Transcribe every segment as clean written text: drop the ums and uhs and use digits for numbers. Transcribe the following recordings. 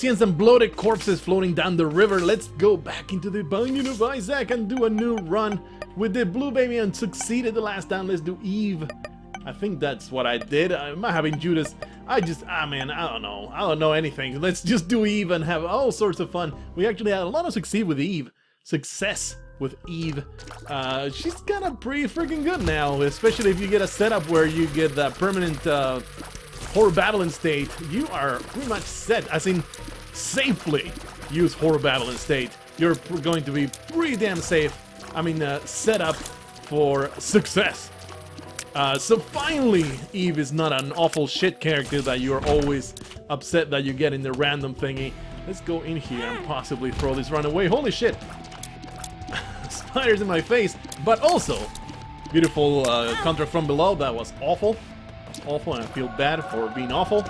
seeing some bloated corpses floating down the river. Let's go back into the Binding of Isaac and do a new run with the blue baby and succeeded the last time. Let's do Eve. I think that's what I did. I might have been Judas. Man, I don't know. I don't know anything. Let's just do Eve and have all sorts of fun. We actually had a lot of success with Eve. She's kind of pretty freaking good now, especially if you get a setup where you get that permanent horror battling state. You are pretty much set, as in safely use horror battling state. You're going to be pretty damn safe. I mean, set up for success. So finally, Eve is not an awful shit character that you're always upset that you get in the random thingy. Let's go in here and possibly throw this run away. Holy shit! Spiders in my face, but also beautiful counter from below. That was awful. That's awful, and I feel bad for being awful.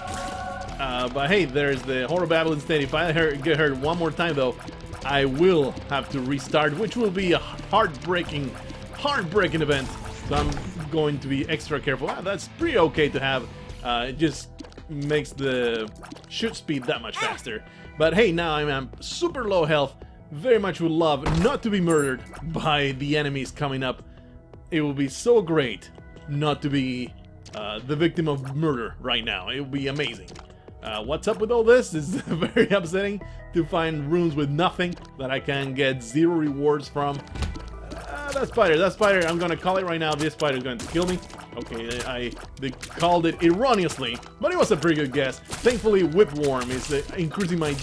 But hey, there's the horror battling state. If I get hurt one more time, though, I will have to restart, which will be a heartbreaking event. So I'm going to be extra careful. That's pretty okay to have. It just makes the shoot speed that much faster. But hey, now I'm super low health. Very much would love not to be murdered by the enemies coming up. It will be so great not to be the victim of murder right now. It would be amazing. What's up with all this? It's very upsetting to find runes with nothing that I can get 0 rewards from. That spider, I'm gonna call it right now. This spider is going to kill me. Okay, they called it erroneously, but it was a pretty good guess. Thankfully, Whipworm is increasing my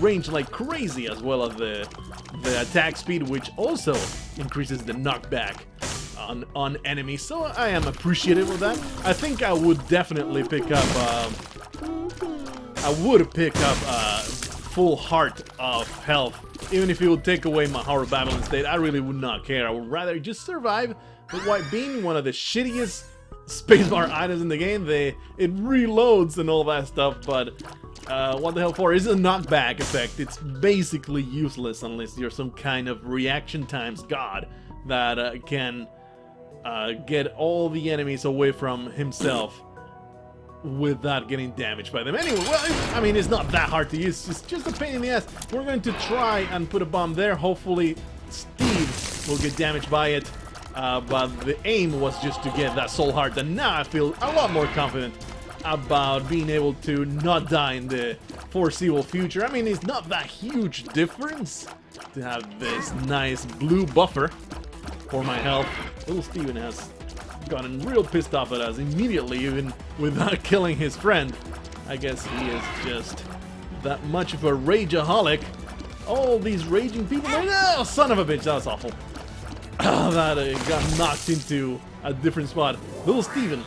range like crazy, as well as the attack speed, which also increases the knockback on enemies. So I am appreciative of that. I think I would definitely pick up. Full heart of health. Even if it would take away my horror battling state, I really would not care. I would rather just survive. But while being one of the shittiest spacebar items in the game, it reloads and all that stuff, but what the hell for? It's a knockback effect. It's basically useless unless you're some kind of reaction times god that can get all the enemies away from himself without getting damaged by them. Anyway, well, I mean, it's not that hard to use. It's just a pain in the ass. We're going to try and put a bomb there. Hopefully, Steve will get damaged by it. But the aim was just to get that soul heart. And now I feel a lot more confident about being able to not die in the foreseeable future. I mean, it's not that huge difference to have this nice blue buffer for my health. Little Steven has gotten real pissed off at us immediately, even without killing his friend. I guess he is just that much of a rageaholic. All these raging people. Oh, son of a bitch, that was awful. That got knocked into a different spot. Little Steven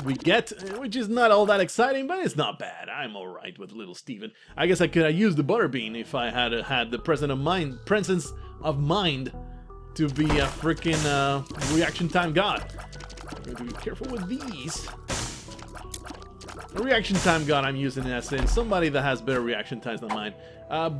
we get, which is not all that exciting, but it's not bad. I'm alright with Little Steven. I guess I could have used the Butterbean if I had had the presence of mind to be a freaking reaction time god. I'm going to be careful with these. A reaction time god I'm using as in somebody that has better reaction times than mine.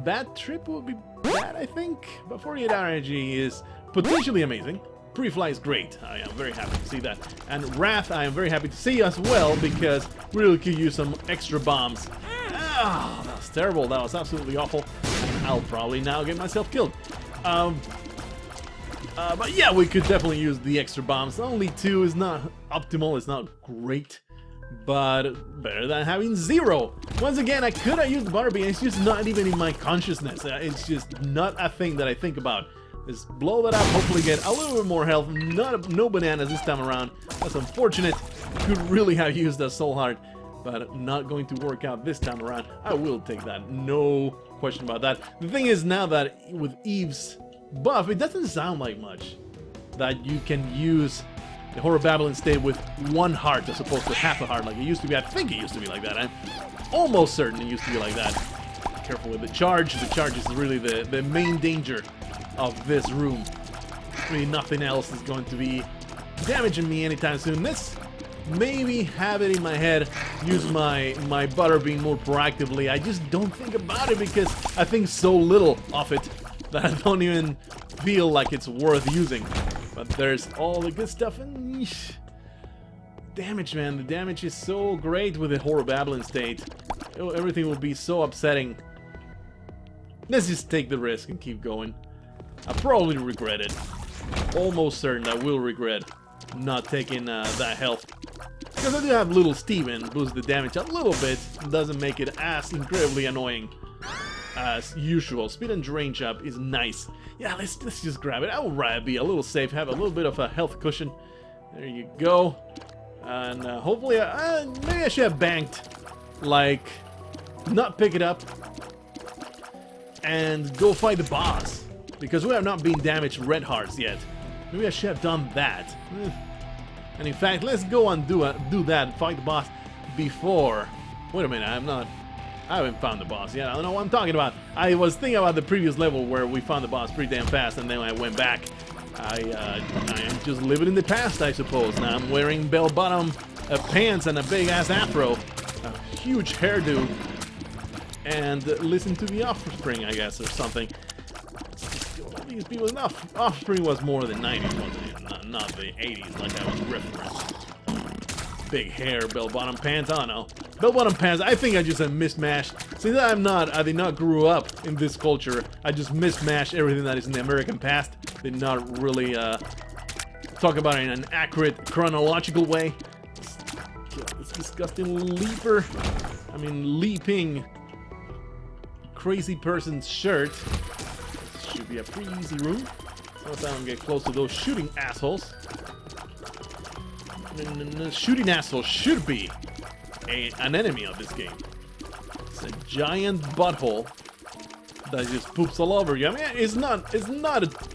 Bad Trip will be bad, I think, but 48 hour energy is potentially amazing. Pre-fly is great. I am very happy to see that. And Wrath I am very happy to see as well, because we really could use some extra bombs. Ah, that was terrible. That was absolutely awful. I'll probably now get myself killed. But yeah, we could definitely use the extra bombs. Only 2 is not optimal, it's not great, but better than having 0. Once again, I could have used Butterbean, it's just not even in my consciousness. It's just not a thing that I think about. Just blow that up, hopefully get a little bit more health. No bananas this time around. That's unfortunate. Could really have used a soul heart, but not going to work out this time around. I will take that, no question about that. The thing is, now that with Eve's buff, it doesn't sound like much that you can use the Horror Babylon state with 1 heart as opposed to half a heart like it used to be. I think it used to be like that. I'm almost certain it used to be like that. Be careful with the charge. The charge is really the main danger of this room. I mean, nothing else is going to be damaging me anytime soon. This, maybe have it in my head, use my Butterbean more proactively. I just don't think about it because I think so little of it that I don't even feel like it's worth using. But there's all the good stuff, and damage, man. The damage is so great with the Horror Babylon state. everything will be so upsetting. Let's just take the risk and keep going. I probably regret it. Almost certain I will regret not taking that health. Because I do have little Steven boost the damage a little bit. Doesn't make it as incredibly annoying as usual. Speed and range up is nice. Yeah, let's just grab it. I would rather be a little safe, have a little bit of a health cushion. There you go. And hopefully, maybe I should have banked. Like, not pick it up and go fight the boss. Because we have not been damaged red hearts yet. Maybe I should have done that. And in fact, let's go and do that, fight the boss before. Wait a minute, I haven't found the boss yet. I don't know what I'm talking about. I was thinking about the previous level where we found the boss pretty damn fast, and then I went back. I am just living in the past, I suppose. Now I'm wearing bell-bottom pants and a big-ass afro, a huge hairdo, and listen to the Offspring, I guess, or something. These people enough. Offspring was more than 90s, wasn't it? Not the 80s, like I was referencing. Big hair, bell-bottom pants, I don't know. Bell-bottom pants, I think I just a mismatch. Since I did not grow up in this culture, I just mismatched everything that is in the American past. Did not really talk about it in an accurate, chronological way. This disgusting leaping crazy person's shirt. This should be a pretty easy room. Once I don't get close to those shooting assholes. Shooting assholes should be an enemy of this game. It's a giant butthole that just poops all over you. I mean, it's not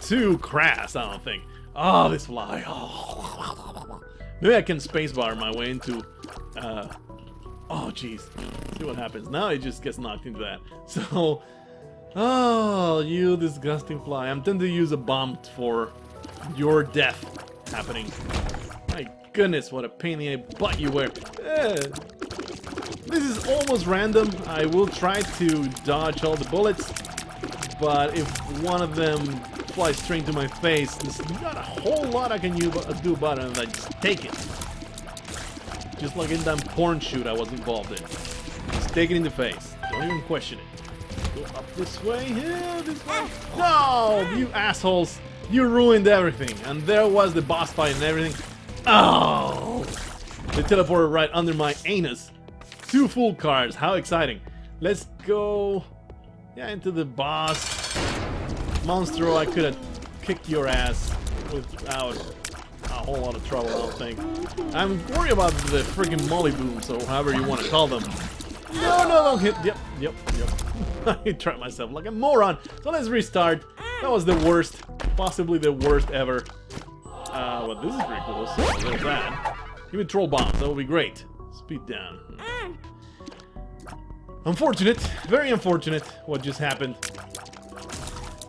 too crass, I don't think. Oh, this fly. Oh. Maybe I can spacebar my way into. Oh, jeez. See what happens. Now it just gets knocked into that. So, oh, you disgusting fly. I'm tempted to use a bomb for your death happening. My goodness, what a pain in the butt you were. This is almost random. I will try to dodge all the bullets, but if one of them flies straight to my face, there's not a whole lot I can do about it, and I just take it. Just like in that porn shoot I was involved in. Just take it in the face. Don't even question it. Go up this way. Yeah, this way. No, you assholes. You ruined everything. And there was the boss fight and everything. Oh! They teleported right under my anus. 2 full cars. How exciting. Let's go into the boss. Monstro, I could have kicked your ass without a whole lot of trouble, I don't think. I'm worried about the freaking molly booms, or however you want to call them. No, don't hit. Yep. I tried myself like a moron. So let's restart. That was the worst, possibly the worst ever. Well, this is pretty cool. So there's that. Give me troll bombs. That would be great. Speed down. Unfortunate. Very unfortunate what just happened.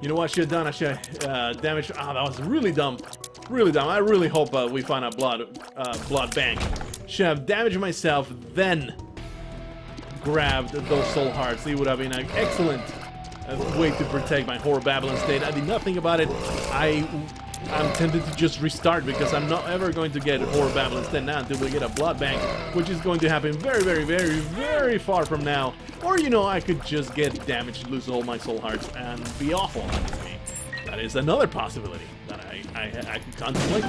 You know what I should have done? I should have damaged. Ah, that was really dumb. Really dumb. I really hope we find a blood bank. Should have damaged myself, then grabbed those soul hearts. It would have been an excellent way to protect my Horror Babylon state. I did not think about it. I'm tempted to just restart because I'm not ever going to get Horror Babylon state now until we get a blood bank, which is going to happen very, very, very, very far from now. Or, you know, I could just get damaged, lose all my soul hearts, and be awful on this game. That is another possibility that I could contemplate.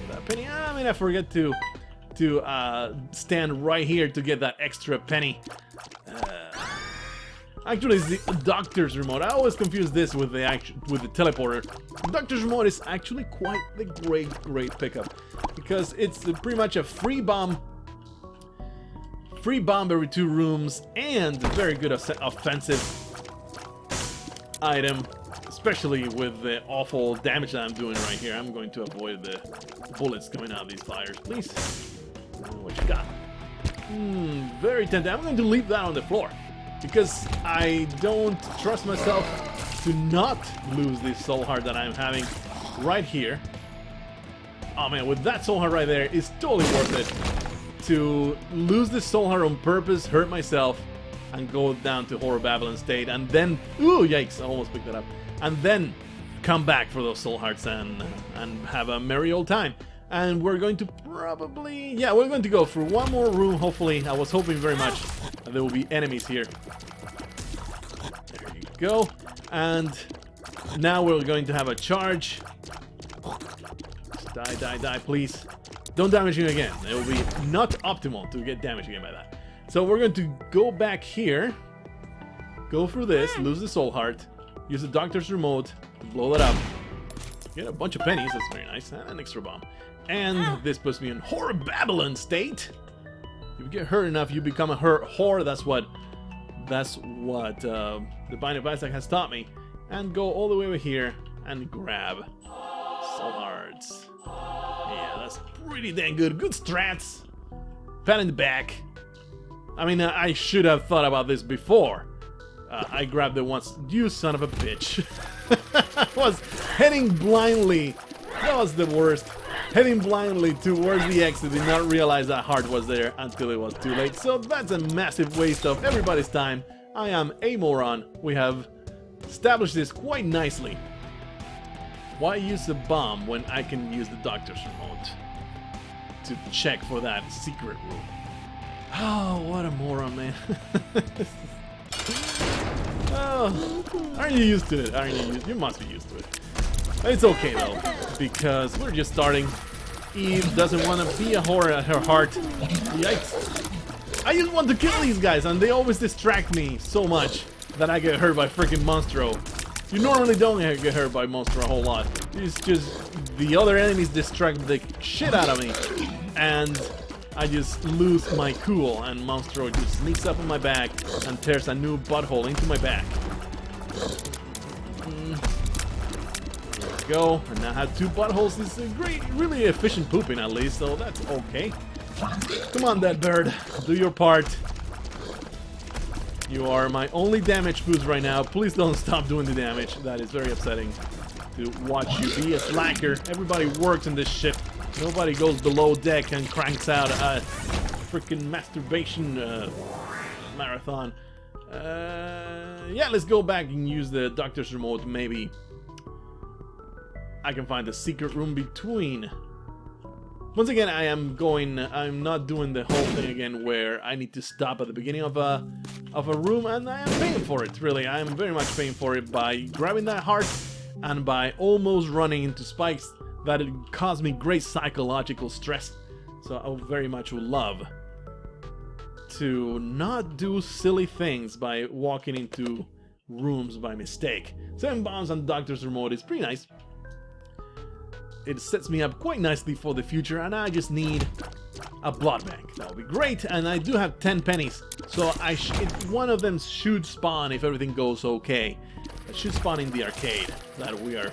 That penny. I mean, I forget to stand right here to get that extra penny. Actually, it's the doctor's remote. I always confuse this with the teleporter. The doctor's remote is actually quite the great pickup because it's pretty much a free bomb every 2 rooms and a very good offensive item, especially with the awful damage that I'm doing right here. I'm going to avoid the bullets coming out of these fires, please. What you got? Very tempting. I'm going to leave that on the floor because I don't trust myself to not lose this soul heart that I'm having right here. Oh man, with that soul heart right there, it's totally worth it to lose this soul heart on purpose, hurt myself, and go down to Horror Babylon state, and then, ooh, yikes, I almost picked that up, and then come back for those soul hearts and have a merry old time. And we're going to probably, yeah, we're going to go for one more room, hopefully. I was hoping very much and there will be enemies here. There you go. And now we're going to have a charge. Just die, die, die, please. Don't damage him again. It will be not optimal to get damaged again by that. So we're going to go back here. Go through this, lose the soul heart. Use the doctor's remote to blow that up. Get a bunch of pennies, that's very nice. And an extra bomb. And this puts me in Whore Babylon state. If you get hurt enough, you become a whore. That's what the Bind of Isaac has taught me. And go all the way over here and grab soul hearts. Yeah, that's pretty dang good. Good strats. Pat in the back. I mean, I should have thought about this before. I grabbed it once. You son of a bitch. I was heading blindly. That was the worst. Heading blindly towards the exit. Did not realize that heart was there until it was too late. So that's a massive waste of everybody's time. I am a moron. We have established this quite nicely. Why use a bomb when I can use the doctor's remote to check for that secret room? Oh, what a moron, man. Oh, aren't you used to it? Aren't you used? You must be used to it. It's okay though, because we're just starting. Eve doesn't want to be a whore at her heart. Yikes. I just want to kill these guys, and they always distract me so much that I get hurt by freaking Monstro. You normally don't get hurt by Monstro a whole lot. It's just the other enemies distract the shit out of me, and I just lose my cool, and Monstro just sneaks up on my back and tears a new butthole into my back. There we go, and now I have 2 buttholes. This is great, really efficient pooping at least, so that's okay. Come on, dead bird, do your part. You are my only damage boost right now. Please don't stop doing the damage. That is very upsetting to watch you be a slacker. Everybody works in this ship. Nobody goes below deck and cranks out a freaking masturbation marathon. Yeah, let's go back and use the doctor's remote. Maybe I can find the secret room between. Once again, I'm not doing the whole thing again where I need to stop at the beginning of a room, and I am paying for it, really. I am very much paying for it by grabbing that heart and by almost running into spikes that it caused me great psychological stress. So I very much would love to not do silly things by walking into rooms by mistake. 7 bombs on Doctor's Remote is pretty nice. It sets me up quite nicely for the future, and I just need a blood bank. That would be great, and I do have 10 pennies, so one of them should spawn if everything goes okay. It should spawn in the arcade that we are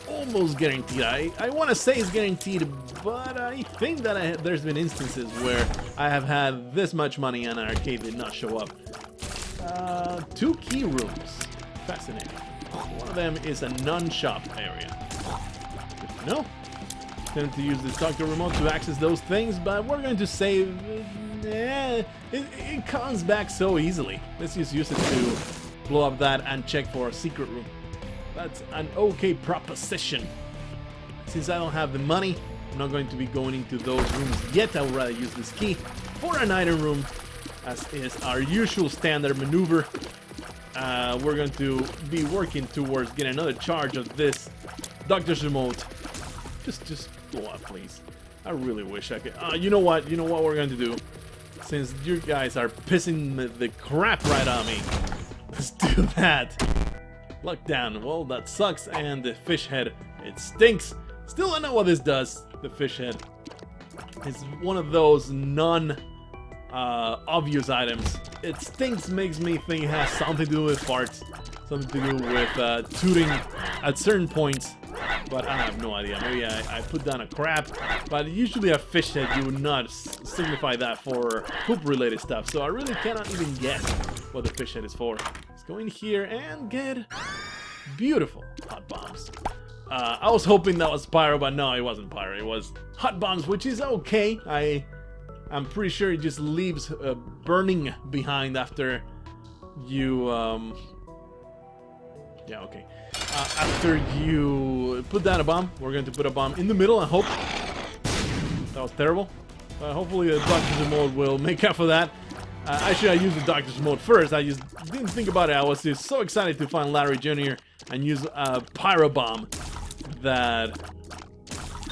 almost guaranteed. I want to say it's guaranteed, but I think that there's been instances where I have had this much money and an arcade did not show up. 2 key rooms. Fascinating. One of them is a non-shop area. No, going to use this doctor remote to access those things, but we're going to save. It comes back so easily. Let's just use it to blow up that and check for a secret room. That's an okay proposition. Since I don't have the money, I'm not going to be going into those rooms yet. I would rather use this key for an item room, as is our usual standard maneuver. We're going to be working towards getting another charge of this doctor's remote. Just go up, please. I really wish I could. You know what? You know what we're going to do? Since you guys are pissing the crap right on me, let's do that. Luck down. Well, that sucks. And the fish head, it stinks. Still don't know what this does. The fish head is one of those non-obvious items. It stinks makes me think it has something to do with farts. Something to do with tooting at certain points. But I have no idea. Maybe I put down a crap. But usually a fish head, you would not signify that for poop-related stuff. So I really cannot even guess what the fish head is for. Let's go in here and get beautiful hot bombs. I was hoping that was pyro, but no, it wasn't pyro. It was hot bombs, which is okay. I'm pretty sure it just leaves burning behind after you... yeah, okay. After you put down a bomb, we're going to put a bomb in the middle, I hope. That was terrible. Hopefully the doctor's remote will make up for that. Actually, I used the Doctor's Mode first. I just didn't think about it. I was just so excited to find Larry Jr. and use a Pyro Bomb that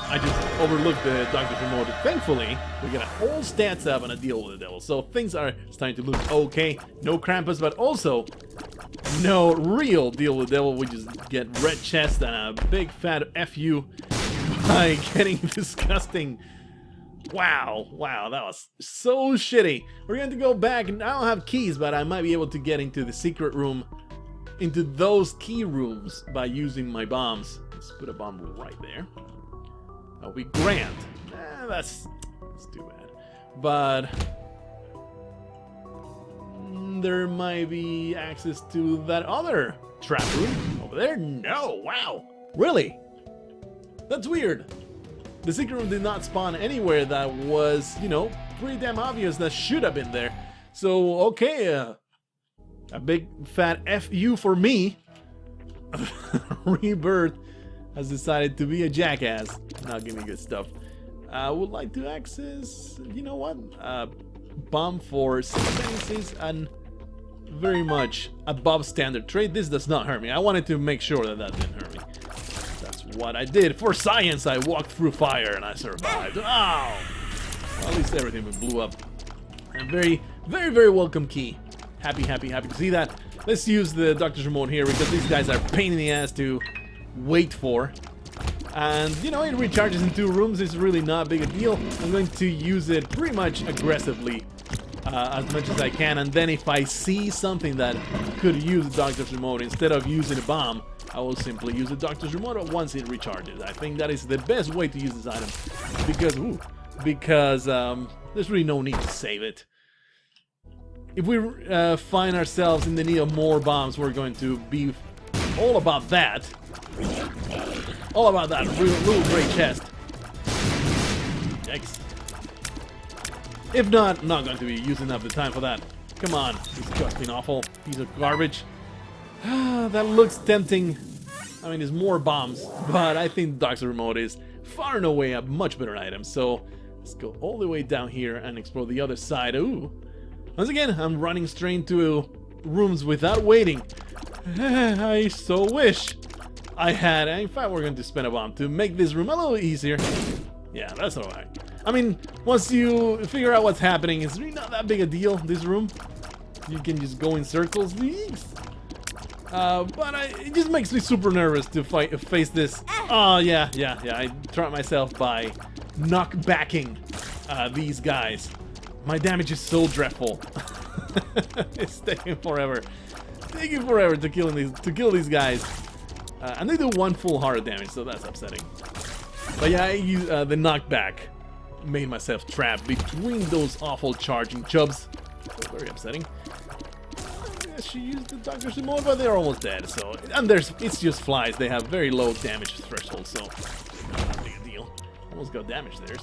I just overlooked the Doctor's Remote. Thankfully, we get a whole stats up and a deal with the devil. So things are starting to look okay. No Krampus, but also no real deal with the devil. We just get red chest and a big fat FU by getting disgusting. Wow, that was so shitty. We're going to go back, and I don't have keys, but I might be able to get into the secret room, into those key rooms by using my bombs. Let's put a bomb right there. That'll be grand. That's too bad. But there might be access to that other trap room over there. No, wow, really? That's weird. The secret room did not spawn anywhere that was, you know, pretty damn obvious that should have been there. So, okay, a big fat FU for me. Rebirth has decided to be a jackass. Not giving me good stuff. I would like to access, you know what? Bomb for 6 tendencies and very much above standard trade. This does not hurt me. I wanted to make sure that didn't hurt me. That's what I did. For science, I walked through fire and I survived. Oh! Well, at least everything blew up. A very, very, very welcome key. Happy to see that. Let's use the Doctor's Remote here because these guys are a pain in the ass to wait for. And, you know, it recharges in 2 rooms. It's really not big a deal. I'm going to use it pretty much aggressively as much as I can. And then if I see something that could use the Doctor's Remote, instead of using a bomb, I will simply use the Doctor's Remote once it recharges. I think that is the best way to use this item. Because there's really no need to save it. If we find ourselves in the need of more bombs, we're going to be all about that. All about that real great chest. Yikes. If not, I'm not going to be using up the time for that. Come on, disgusting, awful piece of garbage. That looks tempting. I mean, there's more bombs, but I think Doctor's Remote is far and away a much better item. So let's go all the way down here and explore the other side. Ooh. Once again, I'm running straight into rooms without waiting. I so wish I had. In fact, we're going to spend a bomb to make this room a little easier. Yeah, that's alright. I mean, once you figure out what's happening, it's really not that big a deal, this room. You can just go in circles. But it just makes me super nervous to face this. Oh, yeah. I trapped myself by knockbacking these guys. My damage is so dreadful. It's taking forever. To kill these guys. And they do 1 full heart damage, so that's upsetting. But yeah, the knockback made myself trapped between those awful charging chubs. So very upsetting. She used the Doctor's Remote, but they're almost dead. So, and it's just flies. They have very low damage threshold, so not a big deal. Almost got damage there.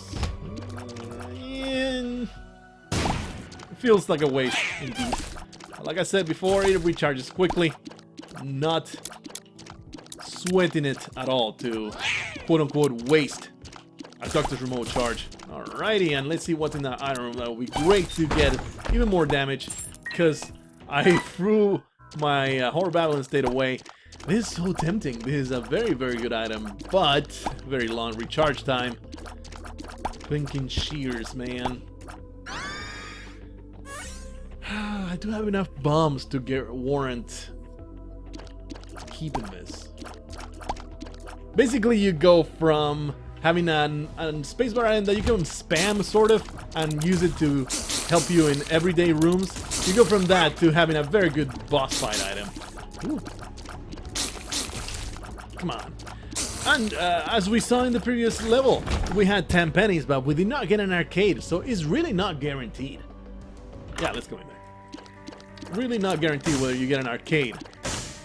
It feels like a waste indeed. Like I said before, it recharges quickly. Not sweating it at all to quote-unquote waste a Doctor's Remote charge. Alrighty, and let's see what's in that item room. That would be great to get even more damage, because I threw my Horror Babylon State away. This is so tempting. This is a very, very good item, but very long recharge time. Thinking shears, man. I do have enough bombs to warrant keeping this. Basically, you go from having a spacebar item that you can spam, sort of, and use it to help you in everyday rooms. You go from that to having a very good boss fight item. Ooh. Come on. And as we saw in the previous level, we had 10 pennies, but we did not get an arcade, so it's really not guaranteed. Yeah, let's go in there. Really not guaranteed whether you get an arcade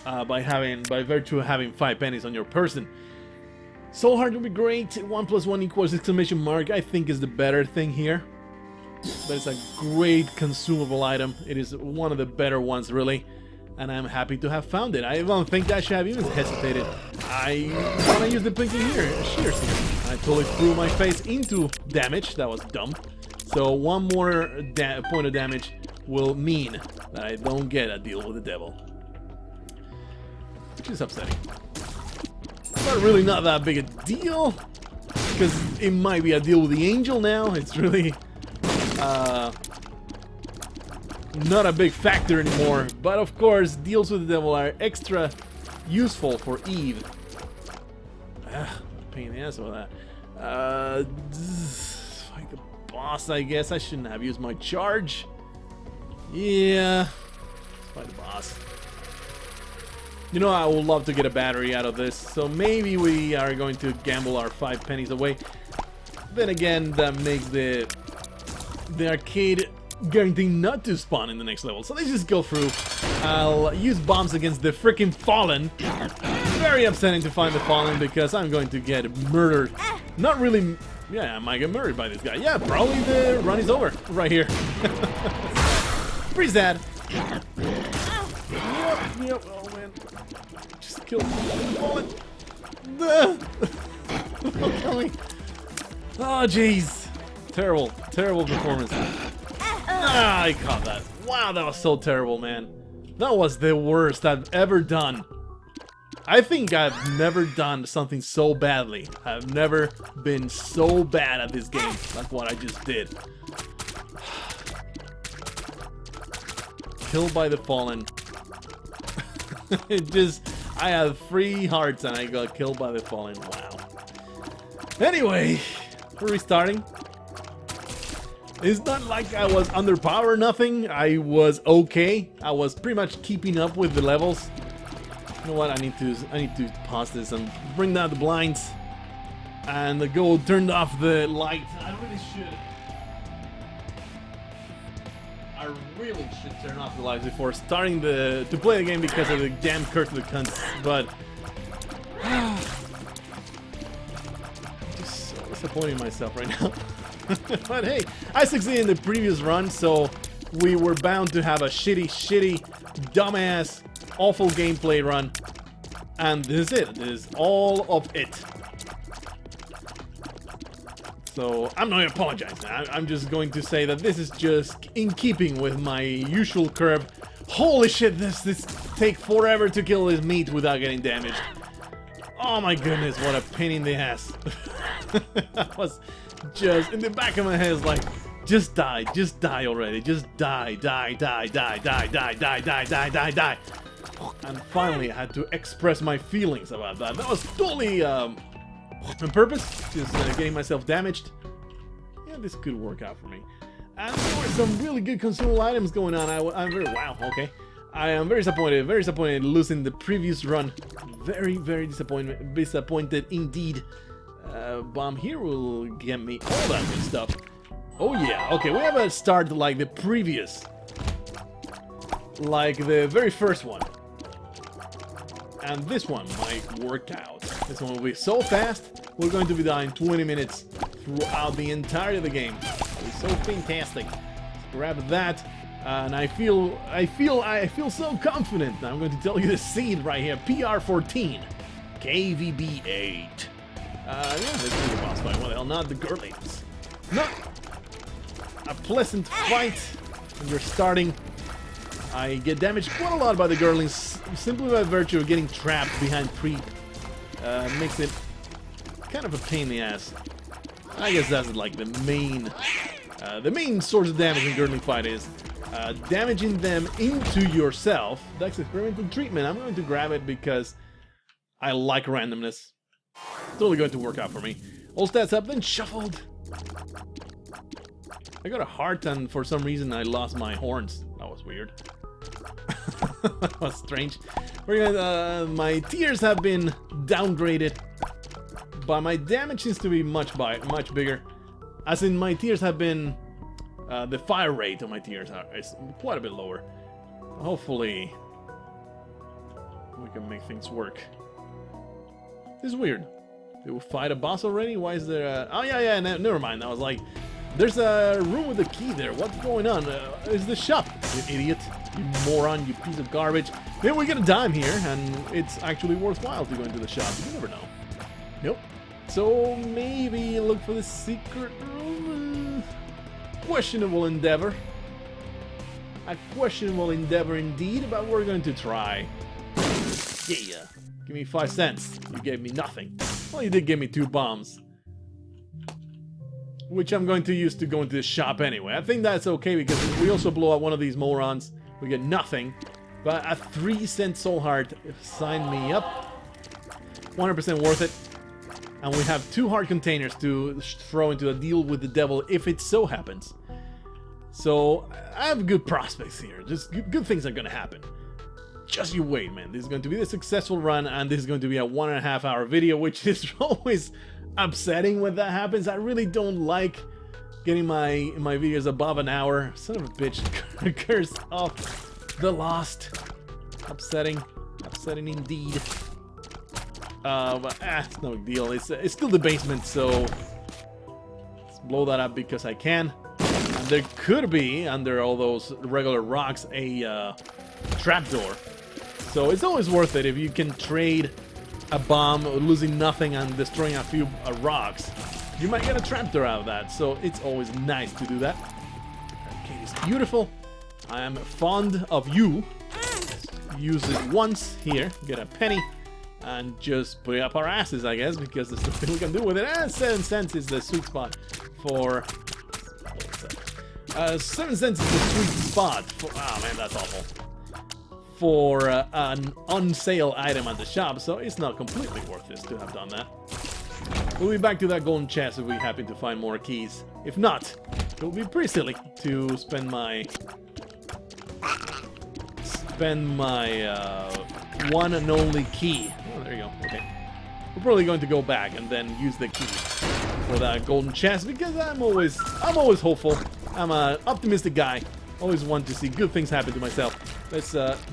by virtue of having 5 pennies on your person. Soul Heart would be great. 1 + 1 = exclamation mark. I think is the better thing here. But it's a great consumable item. It is one of the better ones, really. And I'm happy to have found it. I don't think I should have even hesitated. I want to use the pinky here. Shears here. I totally threw my face into damage. That was dumb. So 1 more point of damage will mean that I don't get a deal with the devil. Which is upsetting. But really not that big a deal, because it might be a deal with the angel now. It's really not a big factor anymore. But of course, deals with the devil are extra useful for Eve. Pain in the ass with that. Fight the boss, I guess. I shouldn't have used my charge. Yeah. Fight the boss. You know, I would love to get a battery out of this, so maybe we are going to gamble our 5 pennies away. Then again, that makes the arcade guaranteed not to spawn in the next level. So let's just go through. I'll use bombs against the freaking Fallen. Very upsetting to find the Fallen because I'm going to get murdered. Not really. Yeah, I might get murdered by this guy. Yeah, probably the run is over right here. Pretty sad. Yep. Oh man. Just kill the Fallen. Don't kill me. Oh jeez. Terrible performance. Ah, I caught that. Wow, that was so terrible, man. That was the worst I've ever done. I think I've never done something so badly. I've never been so bad at this game like what I just did. Killed by the Fallen. I had 3 hearts and I got killed by the Fallen. Wow. Anyway, we're restarting. It's not like I was underpowered or nothing. I was okay. I was pretty much keeping up with the levels. You know what? I need to pause this and bring down the blinds and go turn off the light. I really should turn off the lights before starting to play the game because of the damn curse of the cunts. But I'm just so disappointed in myself right now. But hey, I succeeded in the previous run, so we were bound to have a shitty, dumbass, awful gameplay run. And this is it. This is all of it. So I'm not going to apologize. I'm just going to say that this is just in keeping with my usual curve. Holy shit, this take forever to kill this meat without getting damaged. Oh my goodness, what a pain in the ass. I was just in the back of my head, is like, just die already, just die. And finally I had to express my feelings about that. That was totally on purpose, just getting myself damaged. Yeah, this could work out for me. And there were some really good consumable items going on. I'm very, wow, okay. I am very disappointed losing the previous run. Very disappointed indeed. Bomb here will get me all that good stuff. Oh yeah, okay, we have a start like the previous. Like the very first one. And this one might work out. This one will be so fast, we're going to be dying 20 minutes throughout the entirety of the game. It'll be so fantastic. Let's grab that. And I feel so confident that I'm going to tell you the seed right here. PR14. KVB8. Yeah, this is the boss fight. What the hell? Not the girlings. Not a pleasant fight when you're starting. I get damaged quite a lot by the girlings simply by virtue of getting trapped behind creep. Makes it kind of a pain in the ass. I guess that's like the main source of damage in girling fight is damaging them into yourself. That's experimental treatment. I'm going to grab it because I like randomness. Totally going to work out for me. All stats up, then shuffled. I got a heart and for some reason I lost my horns. That was weird. That was strange. We're gonna, my tears have been downgraded, but my damage seems to be much bigger. As in, my tears have been, the fire rate of my tears is quite a bit lower. Hopefully, we can make things work. This is weird. Did we fight a boss already? Why is there a... Oh, yeah, never mind. I was like, there's a room with a key there. What's going on? Is the shop? You idiot. You moron. You piece of garbage. Maybe we get a dime here, and it's actually worthwhile to go into the shop. You never know. Nope. So, maybe look for the secret room? Questionable endeavor. A questionable endeavor indeed, but we're going to try. Yeah. Give me 5 cents. You gave me nothing. Well, you did give me 2 bombs. Which I'm going to use to go into the shop anyway. I think that's okay because if we also blow up one of these morons, we get nothing. But a 3-cent soul heart, sign me up. 100% worth it. And we have 2 heart containers to throw into a deal with the devil if it so happens. So I have good prospects here. Just good things are gonna happen. Just you wait, man. This is going to be a successful run, and this is going to be a 1.5 hour video, which is always upsetting when that happens. I really don't like getting my videos above an hour. Son of a bitch. Curse of the Lost. Upsetting indeed. But it's no big deal. It's still the basement, so let's blow that up because I can. And there could be under all those regular rocks a trapdoor. So it's always worth it if you can trade a bomb, losing nothing and destroying a few rocks. You might get a trapdoor out of that, so it's always nice to do that. Arcade is beautiful. I am fond of you. Use it once here, get a penny, and just put it up our asses, I guess, because there's nothing we can do with it. And 7 cents is the sweet spot for... 7 cents is the sweet spot for... Oh man, that's awful. For an on-sale item at the shop, so it's not completely worth this to have done that. We'll be back to that golden chest if we happen to find more keys. If not, it will be pretty silly to spend my one and only key. Oh, there you go. Okay. We're probably going to go back and then use the key for that golden chest because I'm always hopeful. I'm an optimistic guy. Always want to see good things happen to myself. Let's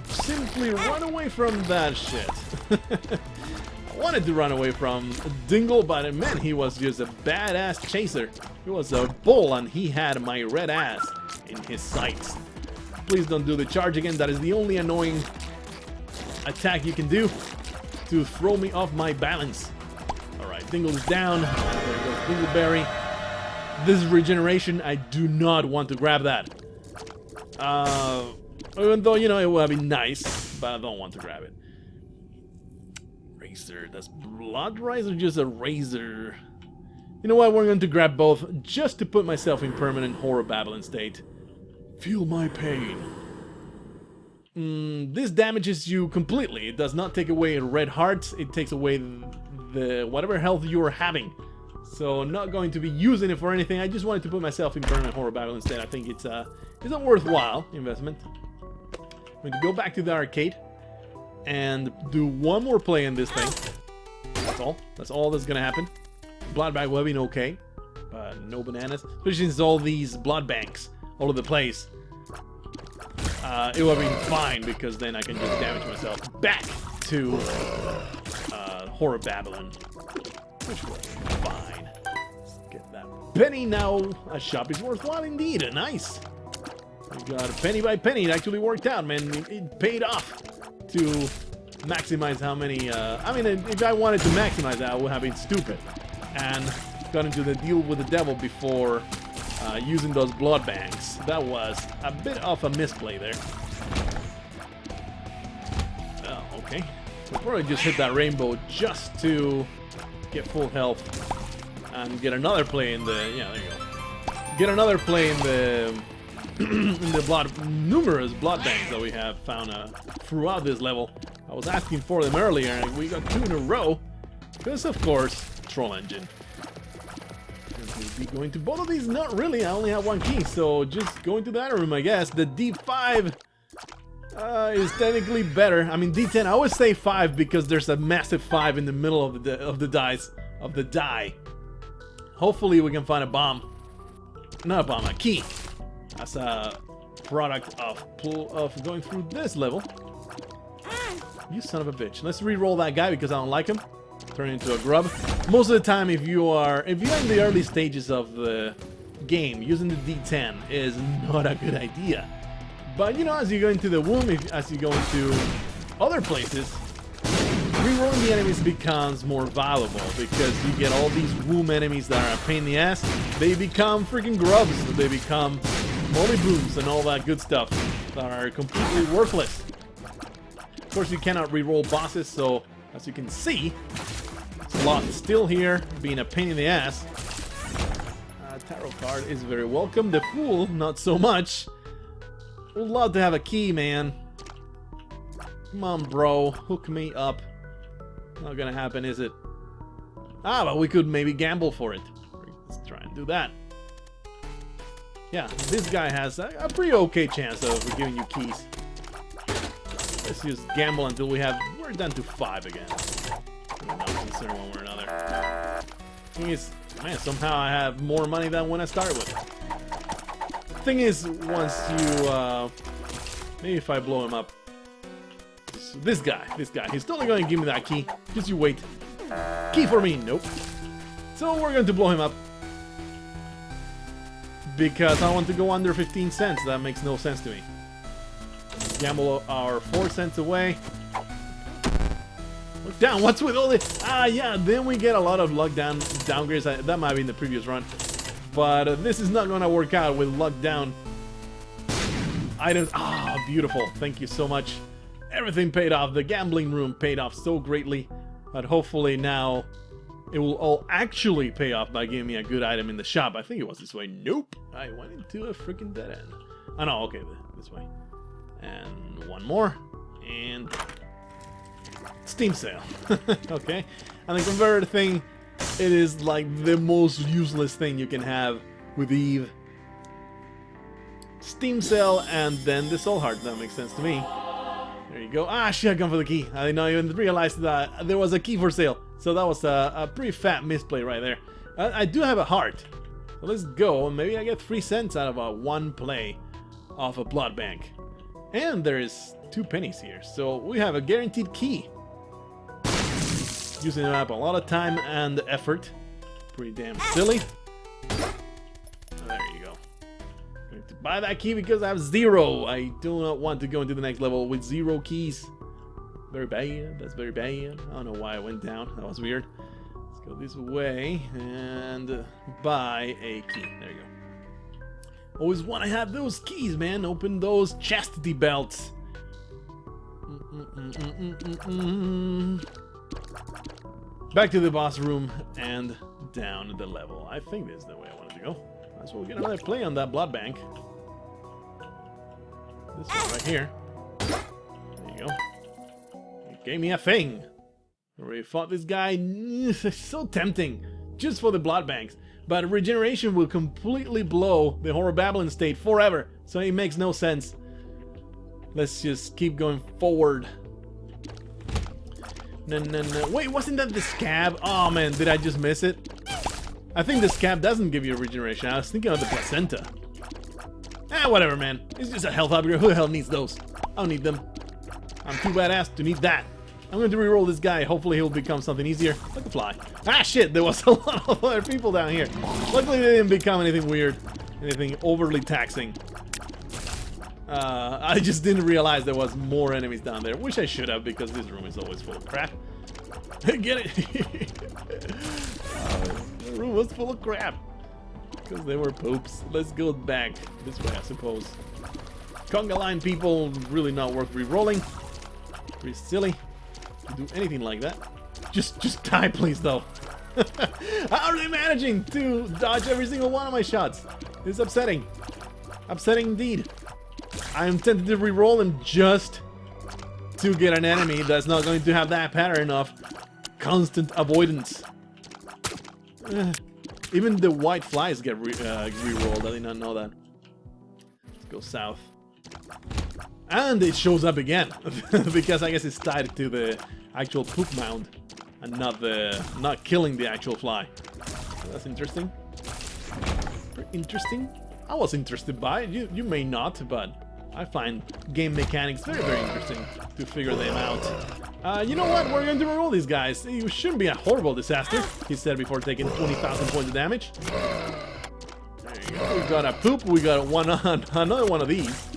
simply run away from that shit. I wanted to run away from Dingle, but man, he was just a badass chaser. He was a bull and he had my red ass in his sights. Please don't do the charge again. That is the only annoying attack you can do to throw me off my balance. Alright, Dingle is down. There goes Dingleberry. This is regeneration. I do not want to grab that. Even though, you know, it would be nice, but I don't want to grab it. Razor. That's blood rise or just a razor? You know what? We're going to grab both just to put myself in permanent horror Babylon state. Feel my pain. This damages you completely. It does not take away red hearts. It takes away the whatever health you are having. So not going to be using it for anything. I just wanted to put myself in permanent horror Babylon instead. I think it's a worthwhile investment. I'm going to go back to the arcade and do one more play in this thing. That's all. That's all that's going to happen. Blood bag will have been okay, but no bananas. Especially since all these blood banks all over the place. It will have been fine because then I can just damage myself back to horror Babylon, which was fine. Let's get that penny now. A shop is worthwhile indeed. Nice. We got penny by penny. It actually worked out, man. It paid off to maximize how many... I mean, if I wanted to maximize that, I would have been stupid. And got into the deal with the devil before using those blood banks. That was a bit of a misplay there. Oh, okay. We'll probably just hit that rainbow just to get full health. And get another play in the... Yeah, there you go. Get another play in the... in the numerous blood banks that we have found throughout this level. I was asking for them earlier and we got 2 in a row. Because of course, Troll Engine. We'll be going to both of these. Not really, I only have 1 key, so just go into that room, I guess. The D5 is technically better. I mean, D10, I always say 5 because there's a massive 5 in the middle of the die. Hopefully we can find a bomb. Not a bomb, a key. As a product of going through this level. You son of a bitch. Let's re-roll that guy because I don't like him. Turn into a grub. Most of the time, if you're in the early stages of the game, using the D10 is not a good idea. But you know, as you go into the womb, as you go into other places, re-rolling the enemies becomes more valuable because you get all these womb enemies that are a pain in the ass. They become freaking grubs. They become molly booms and all that good stuff. that are completely worthless. Of course, you cannot re-roll bosses, so as you can see, Slot still here, being a pain in the ass. Tarot card is very welcome. The Fool, not so much. Would love to have a key, man. Come on, bro. Hook me up. Not gonna happen, is it? Ah, but we could maybe gamble for it. Let's try and do that. Yeah, this guy has a pretty okay chance of giving you keys. Let's just gamble until we're down to 5 again. I'm not concerned one way or another. Thing is, man, somehow I have more money than when I started with. Thing is, once you, maybe if I blow him up. This guy, he's totally going to give me that key. Just you wait. Key for me, nope. So we're going to blow him up. Because I want to go under 15 cents, that makes no sense to me. Gamble our 4 cents away. Look down, what's with all this? Ah, yeah, then we get a lot of luck downgrades. That might be in the previous run. But this is not going to work out with luck down items. Ah, beautiful. Thank you so much. Everything paid off. The gambling room paid off so greatly. But hopefully now it will all actually pay off by giving me a good item in the shop. I think it was this way. Nope. I went into a freaking dead end. Oh, no, okay, this way. And one more. And Steam sale. Okay. And the converter thing, it is like the most useless thing you can have with Eve. Steam sale and then the soul heart. That makes sense to me. There you go. Ah, shit, I gone for the key. I did not even realize that there was a key for sale. So that was a pretty fat misplay right there. I do have a heart. So let's go. Maybe I get 3 cents out of a 1 play of a blood bank. And there is 2 pennies here. So we have a guaranteed key. Using it up a lot of time and effort. Pretty damn silly. There you go. Going to buy that key because I have 0. I do not want to go into the next level with 0 keys. Very bad. That's very bad. I don't know why I went down. That was weird. Let's go this way and buy a key. There you go. Always want to have those keys, man. Open those chastity belts. Back to the boss room and down the level. I think this is the way I wanted to go. That's why we get another play on that blood bank. This one right here. There you go. It gave me a thing. Already fought this guy. So tempting. Just for the blood banks. But regeneration will completely blow the Horror Babylon state forever. So it makes no sense. Let's just keep going forward. No. Wait, wasn't that the scab? Oh man, did I just miss it? I think the scab doesn't give you a regeneration. I was thinking of the placenta. Ah, whatever, man. It's just a health upgrade. Who the hell needs those? I don't need them. I'm too badass to need that. I'm going to reroll this guy. Hopefully he'll become something easier. Like a fly. Ah, shit. There was a lot of other people down here. Luckily they didn't become anything weird. Anything overly taxing. I just didn't realize there was more enemies down there. Wish I should have, because this room is always full of crap. Get it? The room was full of crap. Because they were poops. Let's go back this way, I suppose. Conga line people, really not worth re-rolling. Pretty silly to do anything like that. Just die, please, though. How are they managing to dodge every single one of my shots? It's upsetting. Upsetting indeed. I am tempted to re-roll them just to get an enemy that's not going to have that pattern of constant avoidance. Even the white flies get re-rolled. I did not know that. Let's go south. And it shows up again. Because I guess it's tied to the actual poop mound. And not killing the actual fly. So that's interesting. Pretty interesting. I was interested by it. You may not, but I find game mechanics very, very interesting to figure them out. You know what? We're going to reroll these guys. It shouldn't be a horrible disaster, he said before taking 20,000 points of damage. There you go. We got a poop. We got another one of these.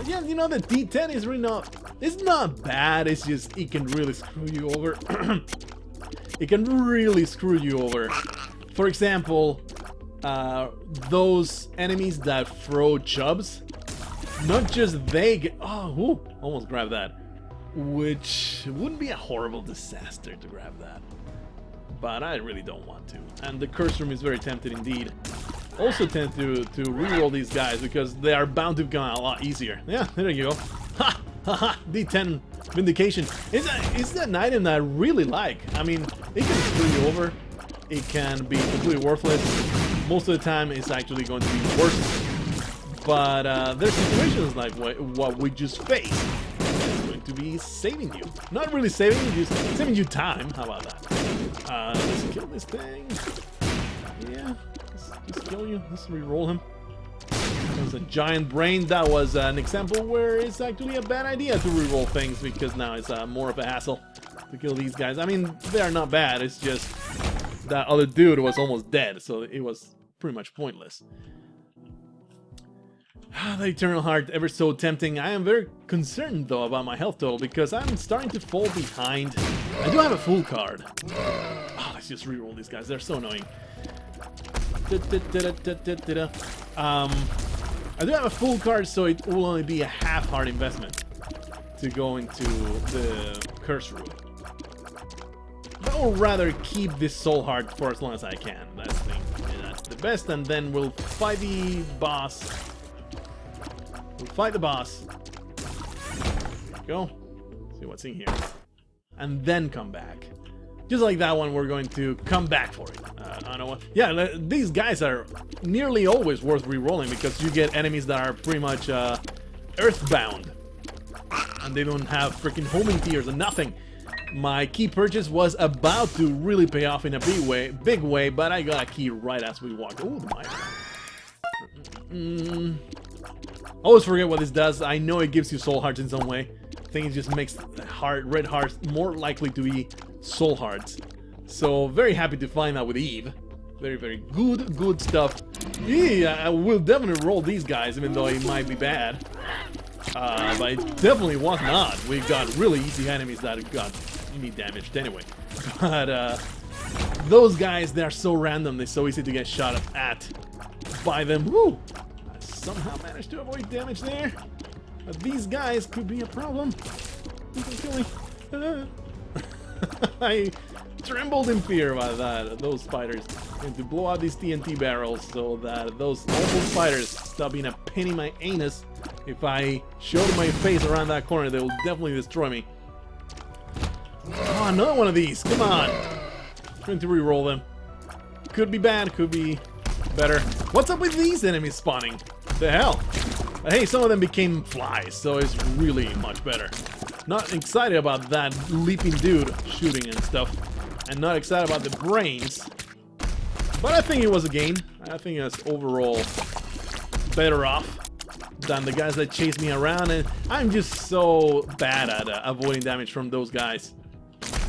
Yeah, you know, the D10 is really not... It's not bad. It's just it can really screw you over. It can really screw you over. For example, those enemies that throw chubs, not just they get... Oh, ooh, almost grabbed that. Which wouldn't be a horrible disaster to grab that. But I really don't want to. And the curse room is very tempted indeed. Also tend to reroll these guys because they are bound to become a lot easier. Yeah, there you go. Ha! Ha ha! D10 Vindication. It's an item that I really like. I mean, it can screw you over. It can be completely worthless. Most of the time, it's actually going to be worse. But there's situations like what we just faced. It's going to be saving you. Not really saving you, just saving you time. How about that? Let's kill this thing. Yeah, let's kill you. Let's re-roll him. There's a giant brain. That was an example where it's actually a bad idea to re-roll things because now it's more of a hassle to kill these guys. I mean, they are not bad. It's just that other dude was almost dead, so it was pretty much pointless. The Eternal Heart, ever so tempting. I am very concerned though about my health total because I'm starting to fall behind. I do have a full card. Oh, let's just re-roll these guys. They're so annoying. I do have a full card, so it will only be a half heart investment to go into the curse room. But I would rather keep this soul heart for as long as I can. That's the best, and then we'll fight the boss. We'll fight the boss. There we go. See what's in here. And then come back. Just like that one, we're going to come back for it. I don't know what... Yeah, these guys are nearly always worth re-rolling because you get enemies that are pretty much earthbound. And they don't have freaking homing tears and nothing. My key purchase was about to really pay off in a big way, but I got a key right as we walked. Oh, my... Always forget what this does. I know it gives you soul hearts in some way. I think it just makes red hearts more likely to be soul hearts. So very happy to find that with Eve. Very, very good stuff. Yeah, I will definitely roll these guys, even though it might be bad. But it definitely was not. We got really easy enemies that got me damaged anyway. But those guys, they're so random. They're so easy to get shot at by them. Woo! I somehow managed to avoid damage there. But these guys could be a problem. You can kill me. I trembled in fear by that. Those spiders. I'm going to blow out these TNT barrels so that those awful spiders stop being a pain in my anus. If I showed my face around that corner, they will definitely destroy me. Oh, another one of these. Come on. I'm trying to re-roll them. Could be bad, could be better. What's up with these enemies spawning? The hell? But hey, some of them became flies, so it's really much better. Not excited about that leaping dude shooting and stuff. And not excited about the brains. But I think it was a gain. I think it's overall better off than the guys that chase me around. And I'm just so bad at avoiding damage from those guys.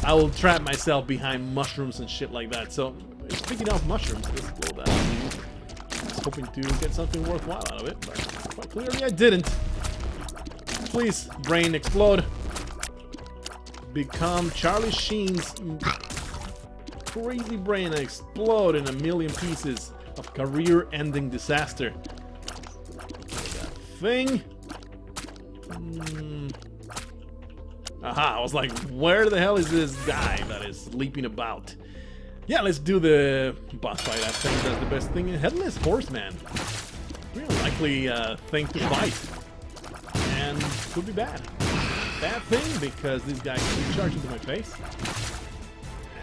I will trap myself behind mushrooms and shit like that. So, speaking of mushrooms, let's blow that up. I was hoping to get something worthwhile out of it, but quite clearly I didn't. Please, brain, explode. Become Charlie Sheen's crazy brain and explode in a million pieces of career-ending disaster. That thing. Aha, I was like, where the hell is this guy that is leaping about? Yeah, let's do the boss fight. I think that's the best thing. Headless Horseman. Really likely thing to fight. And could be bad. Bad thing because this guy could charge into my face.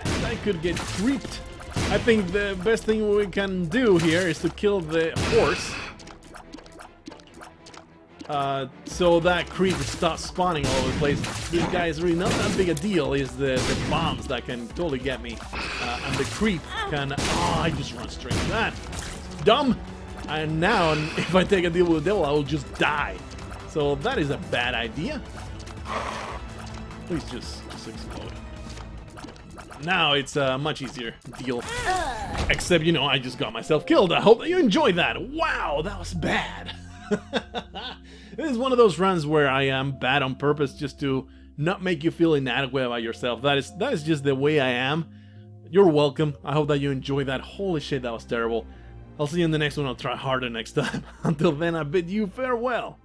And I could get creeped. I think the best thing we can do here is to kill the horse. So that creep stops spawning all over the place. This guy is really not that big a deal. Is the bombs that can totally get me. And the creep can... Oh, I just run straight to that. Dumb! And now, if I take a deal with the devil, I will just die. So that is a bad idea. Please just explode. Now it's a much easier deal. Except, you know, I just got myself killed. I hope that you enjoyed that. Wow, that was bad. This is one of those runs where I am bad on purpose just to not make you feel inadequate about yourself. That is just the way I am. You're welcome. I hope that you enjoyed that. Holy shit, that was terrible. I'll see you in the next one. I'll try harder next time. Until then, I bid you farewell.